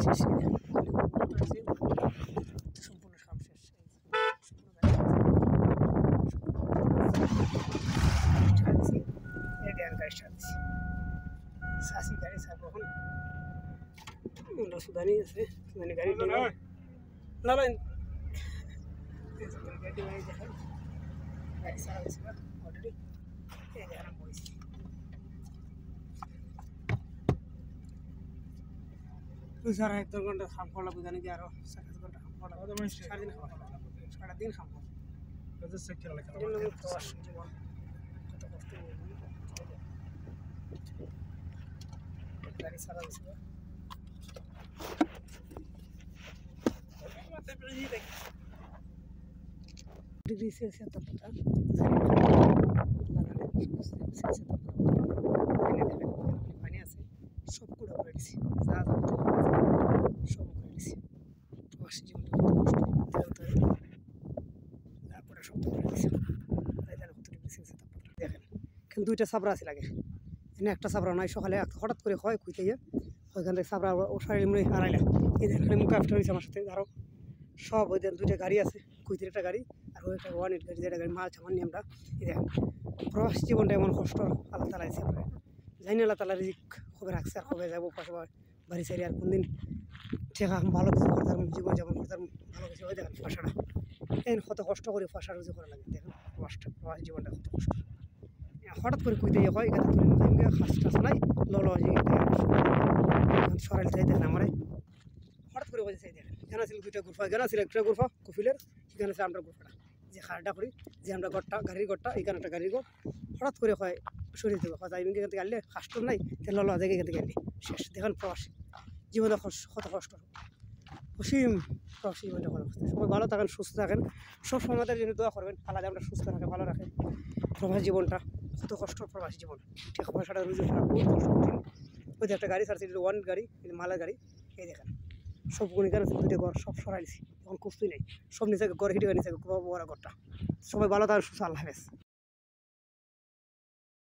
শেষ সম্পূর্ণ কাম শেষ গাড়ি সাসি গাড়ি ছাড়বো এখন সুদানি আছে সুদানি গাড়ি না গাড়ি দেখেন গাড়ি ছাড়া হয়েছিল অলরেডি এই যে আরাম হয়েছে সারা 1 ঘন্টা কাম করলাম জানি যে আরো 7 ঘন্টা কাম করলাম সারাদিন কাম করলাম কত কষ্ট গাড়ি ছাড়া হয়েছিল ডিগ্রি সেলসিয়াস তাপমাত্রা পানি আছে সব কুড়া করে দিছি যা সব করে দিছি প্রবাসী জীবনটা তারপরে সব করে দিছি তাই জানো কত ডিগ্রি সেলসিয়াস তাপমাত্রা দেখেন কিন্তু দুইটা সাবরা আছে লাগে এখানে একটা সাবরা নাই সকালে হঠাৎ করে হয় খুঁজতে গিয়ে ওইখান থেকে সাবরা ও শরীর এমনি হারাইলা এই দেখেন মুখ আফটার হয়েছে আমার সাথে ধরো সব ওই দুইটা গাড়ি আছে কুইতের একটা গাড়ি আর ওই একটা 1 গাড়ি যেটা গাড়ি মাল সামান নিয়ে আমরা এই দেখেন প্রবাসী জীবনটা এমন কষ্ট আল্লাহ তালা আছে আমরা জানি আল্লাহ তালা রিজিক কবে রাখছে আর কবে যাবো পাশে বাড়ি সারি আর কোনদিন ঠেকা ভালো কিছু করতাম জীবন যেমন করতাম ভালো কিছু হয় দেখেন ফাঁসাটা এই কত কষ্ট করে ফাঁসা রুজি করা লাগে দেখেন প্রবাসী জীবনটা কত কষ্ট হঠাৎ করে কুইতে হয় এখানে তুলে নিতে খাস টাস নাই সরাইল চাই দেখেন আমার হঠাৎ করে বলছে চাই দেখেন এখানে ছিল দুইটা গুরফা এখানে ছিল একটা গুরফা কফিলের এখানে ছিল আমরা গুরফাটা যে খাড়াটা করি যে আমরা গড়টা গাড়ির গড়টা এখানে একটা গাড়ির গড় হঠাৎ করে হয় শরীর দেবো হয় আমি এখান থেকে আনলে খাষ্ট নাই তেল জায়গা এখান থেকে আনলি শেষ দেখেন প্রবাসী জীবনে কত কষ্ট অসীম প্রবাসী জীবনটা ভালো সবাই ভালো থাকেন সুস্থ থাকেন সব সময় আমাদের জন্য দোয়া করবেন আলাদা আমরা সুস্থ রাখে ভালো রাখে প্রবাসী জীবনটা কত কষ্ট প্রবাসী জীবন ঠিক পয়সাটা রুজু করা বহুত কষ্ট কঠিন ওই যে একটা গাড়ি ছাড়ছে ওয়ান গাড়ি মালের গাড়ি এই দেখেন সব গুণিকার দুটো ঘর সব সরাইছি এখন কুস্তুই নেই সব নিচে ঘর হিটে নিচে বড় ঘরটা সবাই ভালো থাকেন সুস্থ আল্লাহ হাফেজ